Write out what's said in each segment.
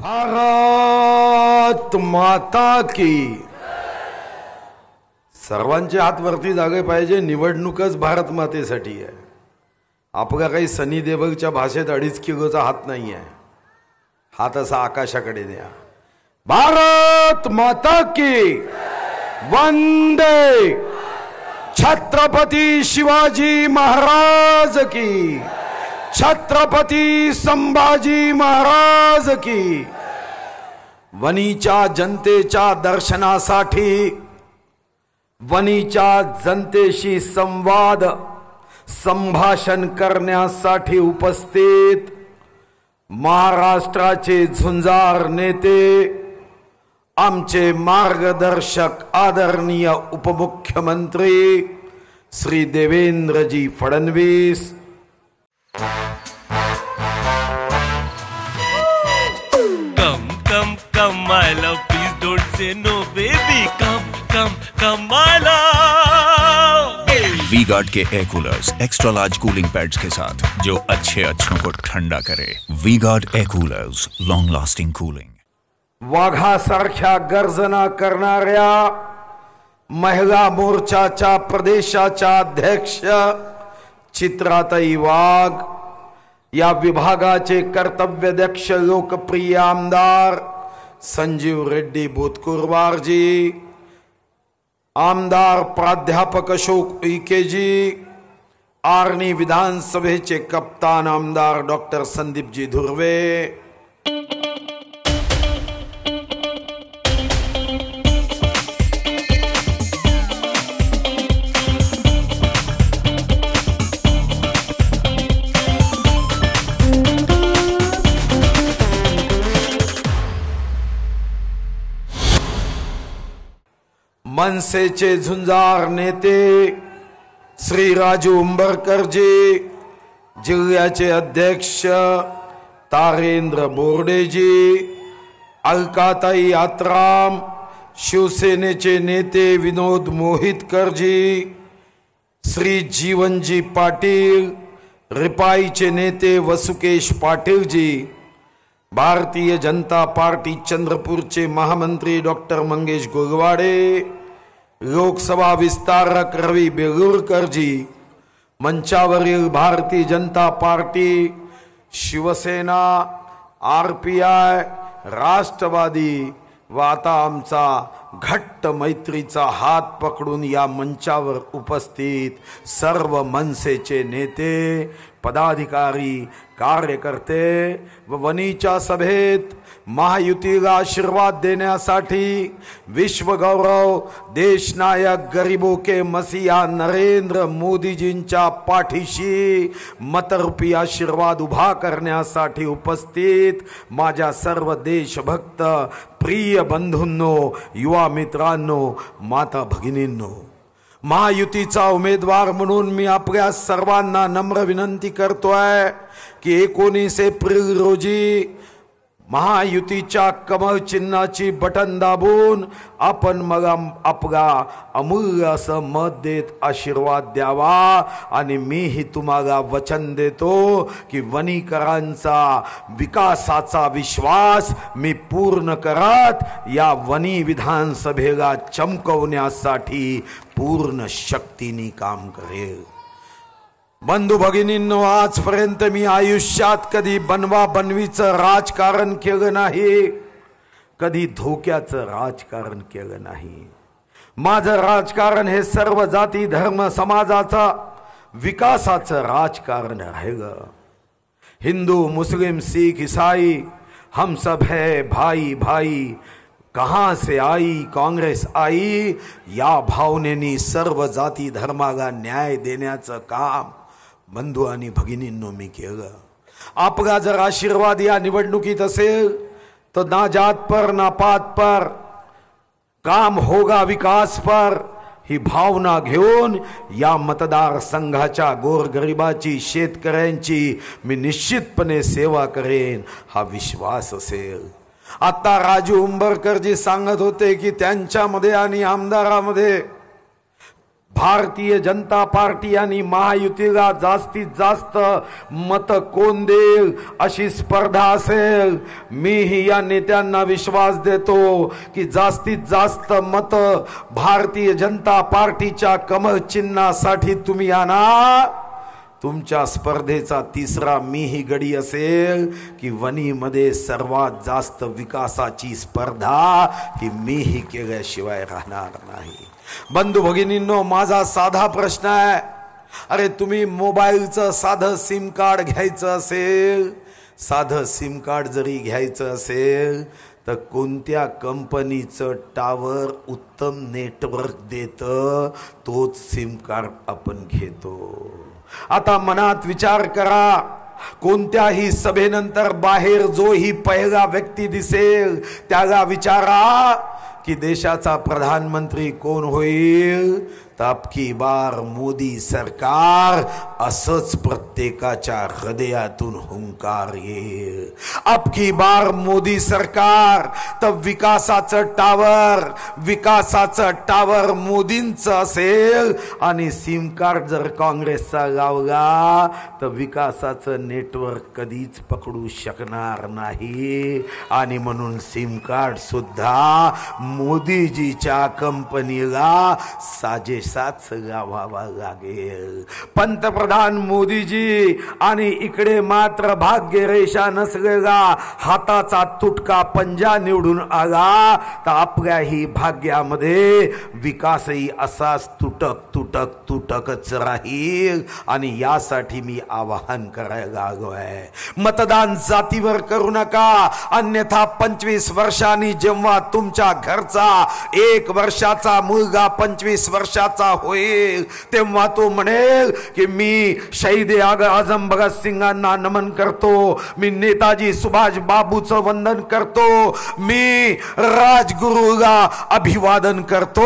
भारत माता की। सर्वांचे हात वरती जागे पाहिजे। निवडणूकच भारत मातेसाठी आहे। आपला काही सनी देवलच्या भाषेत 2.5 किलोचा हात नाही आहे। हात असा आकाशाकडे द्या। भारत माता की वंदे। छत्रपती शिवाजी महाराज की। छत्रपती संभाजी महाराज की। वणीच्या जनतेच्या दर्शनासाठी, वणीच्या जनतेशी संवाद संभाषण करण्यासाठी उपस्थित महाराष्ट्राचे झुंजार नेते, आमचे मार्गदर्शक आदरणीय उपमुख्यमंत्री श्री देवेंद्रजी Fadnavis. Come my love, please don't say no baby, come my love। V-Guard के air coolers extra large cooling pads के साथ जो अच्छों को ठंडा करे। V-Guard air coolers, long lasting cooling. वाघासारख्या गर्जना करणाऱ्या महिला मोर्चाच्या प्रदेशाच्या अध्यक्ष चित्राताई वाघ, या विभागाचे कर्तव्यदक्ष लोकप्रिय आमदार संजीव रेड्डी भूतकुरवारजी, आमदार प्राध्यापक अशोक उईकेजी, आर्णी विधानसभेचे कप्तान आमदार डॉक्टर संदीपजी धुर्वे, मनसेचे झुंजार नेते श्री राजू उंबरकरजी, जिल्ह्याचे अध्यक्ष तारेंद्र बोर्डेजी, अलकाताई आत्राम, शिवसेनेचे नेते विनोद मोहितकरजी, श्री जीवनजी पाटील, रिपाईचे नेते वसुकेश पाटीलजी, भारतीय जनता पार्टी चंद्रपूरचे महामंत्री डॉक्टर मंगेश गोगवाडे, लोकसभा विस्तारक रवी बेलूरकरजी, मंचावरील भारतीय जनता पार्टी, शिवसेना, आरपीआय, राष्ट्रवादी व आता आमचा घट्ट मैत्रीचा हात पकडून या मंचावर उपस्थित सर्व मनसेचे नेते, पदाधिकारी, कार्यकर्ते व वणीच्या सभेत महायुतीला आशीर्वाद देण्यासाठी विश्वगौरव देशनायक गरीबों के मसीहा नरेंद्र मोदीजींच्या पाठीशी मतरूपी आशीर्वाद उभा करण्यासाठी उपस्थित माझ्या सर्व देशभक्त प्रिय बंधूंनो, युवा मित्रांनो, माता भगिनींनो, महायुतीचा उमेदवार म्हणून मी आपल्या सर्वांना नम्र विनंती करतोय की 19 एप्रिल रोजी महायुतीच्या कमळ चिन्हाची बटन दाबून आपण मला आपला अमूल्य असं मत देत आशीर्वाद द्यावा। आणि मीही तुम्हाला वचन देतो की वणीकरांचा विकासाचा विश्वास मी पूर्ण करत या वणी विधानसभेला चमकवण्यासाठी पूर्ण शक्तीने काम करेल। बंधू भगिनींनो, आजपर्यंत मी आयुष्यात कधी बनवा बनवीचं राजकारण केलं नाही, कधी धोक्याचं राजकारण केलं नाही। माझं राजकारण हे सर्व जाती धर्म समाजाचा विकासाचं राजकारण राहिलं। हिंदू मुस्लिम सिख ईसाई हम सब है भाई भाई, कहाँ से आई काँग्रेस आई, या भावनेनी सर्व जाती धर्माला न्याय देण्याचं काम बंधू आणि भगिनींनो मी केलं। आपला जर आशीर्वाद या निवडणुकीत असेल तर ना जात पर ना पात पर, काम होगा विकास पर, ही भावना घेऊन या मतदारसंघाच्या गोरगरिबाची, शेतकऱ्यांची मी निश्चितपणे सेवा करेन हा विश्वास असेल। आता राजू उंबरकरजी सांगत होते की त्यांच्यामध्ये आणि आमदारामध्ये भारतीय जनता पार्टी आणि महायुतीला जास्तीत जास्त मत कोण देईल अशी स्पर्धा असेल. मीही या नेत्यांना विश्वास देतो की जास्तीत जास्त मत भारतीय जनता पार्टीच्या कमळ चिन्हासाठी तुम्ही आणा. तुमच्या स्पर्धेचा तिसरा मीही गडी असेल की वणीमध्ये सर्वात जास्त विकासाची स्पर्धा ही मीही केल्याशिवाय राहणार नाही. बंधू भगिनींनो, माझा साधा प्रश्न आहे. अरे तुम्ही मोबाईलचं साधं सिम कार्ड घ्यायचं असेल, साधं सिम कार्ड जरी घ्यायचं असेल तर कोणत्या कंपनीचं टावर उत्तम नेटवर्क देतं तोच सिम कार्ड आपण घेतो. आता मनात विचार करा, कोणत्याही सभेनंतर बाहेर जो ही पहिला व्यक्ती दिसेल त्याला विचारा की देशाचा प्रधानमंत्री कोण होईल. तापकी बार मोदी सरकार असंच प्रत्येकाच्या हृदयातून हुंकार येईल. अबकी बार मोदी सरकार तर विकासाचं टावर मोदींचं असेल आणि सिम कार्ड जर काँग्रेसचा लावला तर विकासाचं नेटवर्क कधीच पकडू शकणार नाही. आणि म्हणून सिम कार्ड सुद्धा मोदीजीच्या कंपनीला साजेश साथ गावावा लागेल. पंतप्रधान मोदीजी आणि इकडे मात्र भाग्यरेषा नसलेला हाताचा तुटका पंजा निवडून आला तर आपल्याही भाग्यामध्ये विकासही असाच तुटकच राहील. आणि यासाठी मी आवाहन करायला आलोय, मतदान जातीवर करू नका. अन्यथा 25 वर्षांनी जेव्हा तुमच्या घरचा 1 वर्षाचा मुलगा 25 वर्षाचा होईल तेव्हा तो म्हणेल की मी शहीद आझम भगत सिंगांना नमन करतो, मी नेताजी सुभाष बाबूचं वंदन करतो, मी राजगुरूला अभिवादन करतो.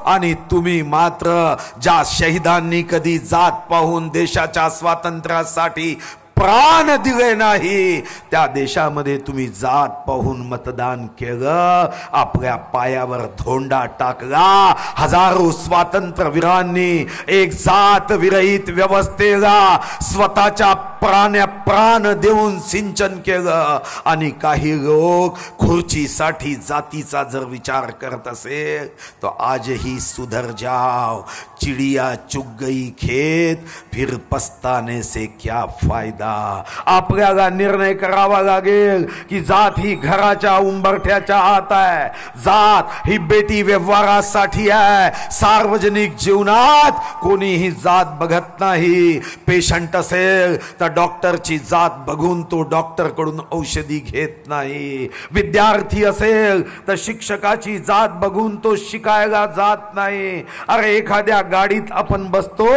आणि तुम्ही मात्र ज्या शहीदांनी कधी जात पाहून देशाच्या स्वातंत्र्यासाठी प्राण दिले नाही त्या देशामध्ये तुम्ही जात पाहून मतदान केलं, आपल्या पायावर धोंडा टाकला. हजारो स्वातंत्र्यवीरांनी एक जात विरहित व्यवस्थेला स्वतःच्या प्राण देऊन सिंचन केलं. आणि काही लोक खुर्चीसाठी जातीचा जर विचार करत असेल तो आजही सुधर जाओ. चिड़िया चुग गई खेत, फिर पछताने से क्या फायदा. आपल्याला निर्णय करावा लागेल की जात ही घराच्या उंबरठ्याच्या आत आहे, जात ही बेटी व्यवहारासाठी आहे. सार्वजनिक जीवनात कोणीही जात बघत नाही. पेशंट असेल तर डॉक्टरची जात बघून तो डॉक्टर कडून औषधी घेत नाही. विद्यार्थी असेल तर शिक्षकाची जात बघून तो शिकायला जात नाही. अरे एखाद्या गाडीत आपण बसतो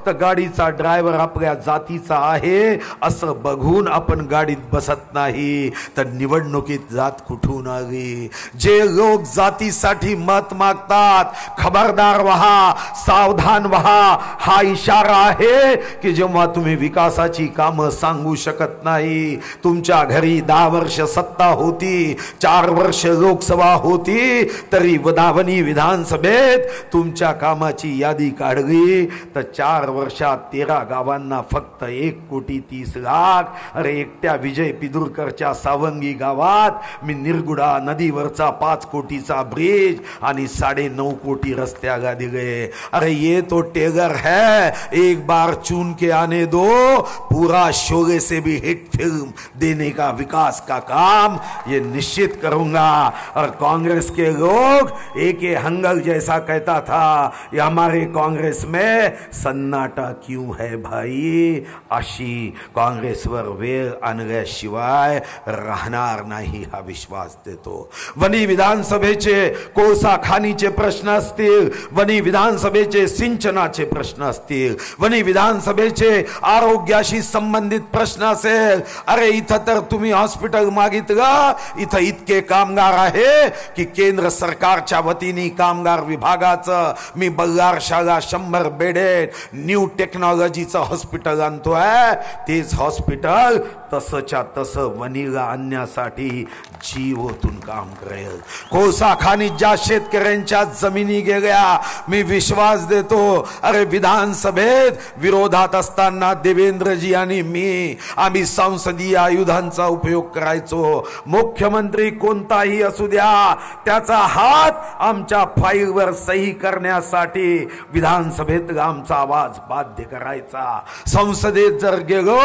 तर गाडीचा ड्रायव्हर आपल्या जातीचा आहे असं बघून आपण गाडीत बसत नाही. तर निवडणुकीत जात कुठून आली. जे लोक जातीसाठी मत मागतात खबरदार व्हा, सावधान व्हा. हा इशारा आहे की जेव्हा तुम्ही विकासाची कामं सांगू शकत नाही. तुमच्या घरी 10 वर्ष सत्ता होती, 4 वर्ष लोकसभा होती, तरी वदावणी विधानसभेत तुमच्या कामाची यादी काढली तर 4 वर्षात 13 गावांना फक्त 1,30,00,000. अरे एकट्या विजय पिदुरकरच्या सावंगी गावात मी निरगुडा नदीवरचा 5 कोटीचा ब्रिज आणि 9.5 कोटी रस्त्याला दिले. अरे ये तो टेगर है, एक बार चुन के आने दो, पूरा शोले से भी हिट फिल्म देने का विकास का काम ये निश्चित करूंगा. और कांग्रेस के लोग एक हंगल जैसा कहता था ये हमारे कांग्रेस में सन्नाटा क्यों है भाई. अशी काँग्रेसवर वेळ आणल्याशिवाय राहणार नाही हा विश्वास देतो. वणी विधानसभेचे कोळसा खाणीचे प्रश्न असतील, वणी विधानसभेचे सिंचनाचे प्रश्न असतील, वणी विधानसभेचे आरोग्याशी संबंधित प्रश्न असेल. अरे इथं तर तुम्ही हॉस्पिटल मागितलं, इथं इतके कामगार आहे की केंद्र सरकारच्या वतीने कामगार विभागाचं मी बल्लार शाळा 100 बेडेड न्यू टेक्नॉलॉजीचं हॉस्पिटल आणतोय. तेच हॉस्पिटल तसंच्या तसं वणीला आणण्यासाठी जीव ओतून काम करेल. कोळसा खाणीत ज्या शेतकऱ्यांच्या जमिनी गेल्या मी विश्वास देतो, अरे विधानसभेत विरोधात असताना देवेंद्रजी आणि मी आम्ही संसदीय आयुधांचा उपयोग करायचो. मुख्यमंत्री कोणताही असू द्या, त्याचा हात आमच्या फाईलवर सही करण्यासाठी विधानसभेत आमचा आवाज बाध्य करायचा. संसदेत जर गेलो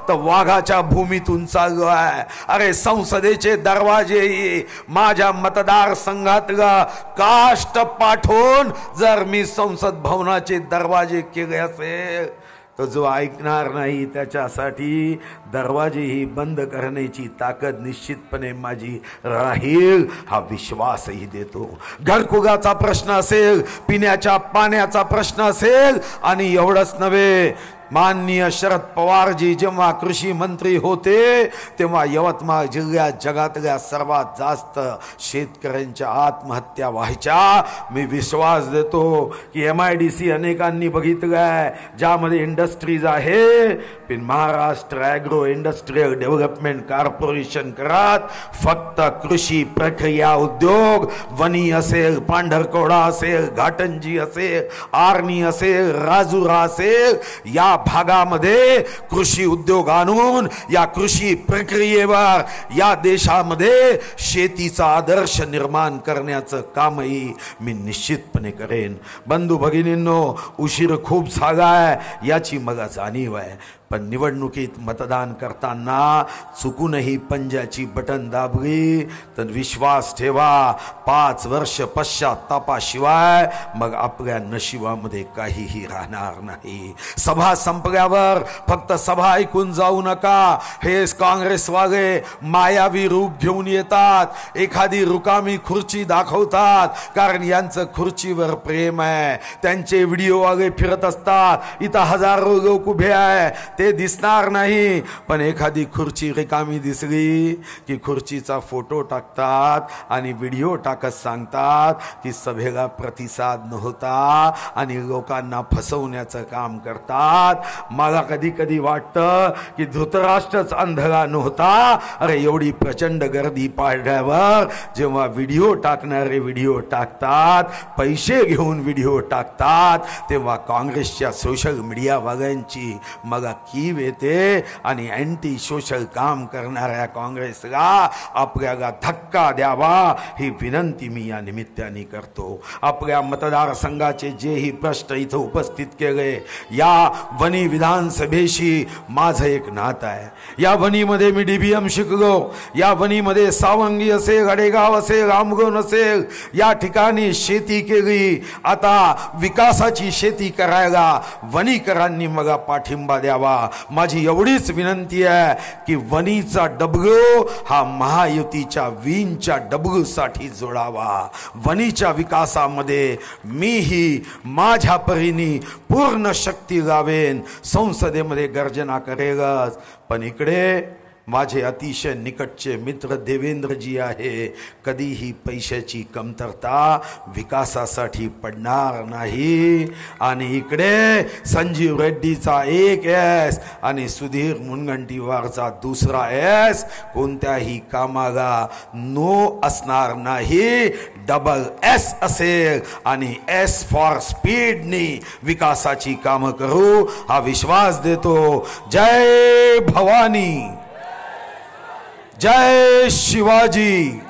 तर वाघाच्या भूमीतून चाललो आहे. अरे संसदेचे दरवाजे माझ्या मतदारसंघातला काष्ट पाठवून जर मी संसद भवनाचे दरवाजे केले असेल तर जो ऐकणार नाही त्याच्यासाठी दरवाजेही बंद करण्याची ताकद निश्चितपणे माझी राहील, हा विश्वासही देतो. घरकुलाचा प्रश्न असेल, पिण्याच्या पाण्याचा प्रश्न असेल, आणि एवढंच नव्हे, माननीय शरद पवारजी जेव्हा कृषी मंत्री होते तेव्हा यवतमाळ जिल्ह्यात जगातल्या सर्वात जास्त शेतकऱ्यांच्या आत्महत्या व्हायच्या. मी विश्वास देतो की MIDC अनेकांनी बघितलंय, ज्यामध्ये इंडस्ट्रीज आहे, पण Maharashtra agro industrial development corporation करत फक्त कृषी प्रक्रिया उद्योग, वनी असेल, पांढरकवडा असेल, घाटंजी असेल, आर्णी असेल, राजुरा असेल, या भागामध्ये कृषी उद्योग आणून या कृषी प्रक्रियेवर या देशामध्ये शेतीचा आदर्श निर्माण करण्याचं कामही मी निश्चितपणे करेन. बंधू भगिनींनो, उशीर खूप झालाय याची मला जाणीव आहे, पण निवडणुकीत मतदान करताना चुकूनही पंजाची बटन दाबली तर विश्वास ठेवा, 5 वर्ष पश्चात्तापाशिवाय मग आपल्या नशिबामध्ये काहीही राहणार नाही. सभा संपल्यावर फक्त सभा ऐकून जाऊ नका. हे काँग्रेसवाले मायावी रूप घेऊन येतात, एखादी रुकामी खुर्ची दाखवतात, कारण यांचं खुर्चीवर प्रेम आहे. त्यांचे व्हिडिओवाले फिरत असतात, इथं हजारो लोक उभे आहे, ते दिसणार नाही, पण एखादी खुर्ची रिकामी दिसली की खुर्चीचा फोटो टाकतात आणि व्हिडिओ टाकत सांगतात की सभेला प्रतिसाद नव्हता आणि लोकांना फसवण्याचं काम करतात. मला कधी कधी वाटतं की धृतराष्ट्रच अंधळा नव्हता. अरे एवढी प्रचंड गर्दी पाडल्यावर जेव्हा व्हिडिओ टाकणारे व्हिडिओ टाकतात, पैसे घेऊन व्हिडिओ टाकतात, तेव्हा काँग्रेसच्या सोशल मीडिया वाल्यांची मला कीव येते आणि अँटी सोशल काम करणाऱ्या काँग्रेसला आपल्याला धक्का द्यावा ही विनंती मी या निमित्ताने करतो. आपल्या मतदारसंघाचे जेही प्रश्न इथं उपस्थित केले, या वनी विधानसभेशी माझं एक नातं आहे. या वनीमध्ये मी DBM शिकलो, या वनीमध्ये सावंगी असेल, अडेगाव असेल, रामगोन असेल, या ठिकाणी शेती केली. आता विकासाची शेती करायला वनीकरांनी मला पाठिंबा द्यावा. माझी एवढीच विनंती आहे की वनीचा डबगो हा महायुतीच्या वींच्या डबगूसाठी जोडावा. वनीच्या विकासामध्ये मीही माझ्या परीने पूर्ण शक्ती लावेन, संसदेमध्ये गर्जना करेलच. पण इकडे माझे अतिशय निकटचे मित्र देवेंद्रजी आहे, कधीही पैशाची कमतरता विकासासाठी पडणार नाही. आणि इकडे संजीव रेड्डीचा एक S आणि सुधीर मुनगंटीवारचा दुसरा S कोणत्याही कामाला नो असणार नाही, डबल S असेल आणि S फॉर स्पीडनी विकासाची कामं करू हा विश्वास देतो. जय भवानी, जय शिवाजी.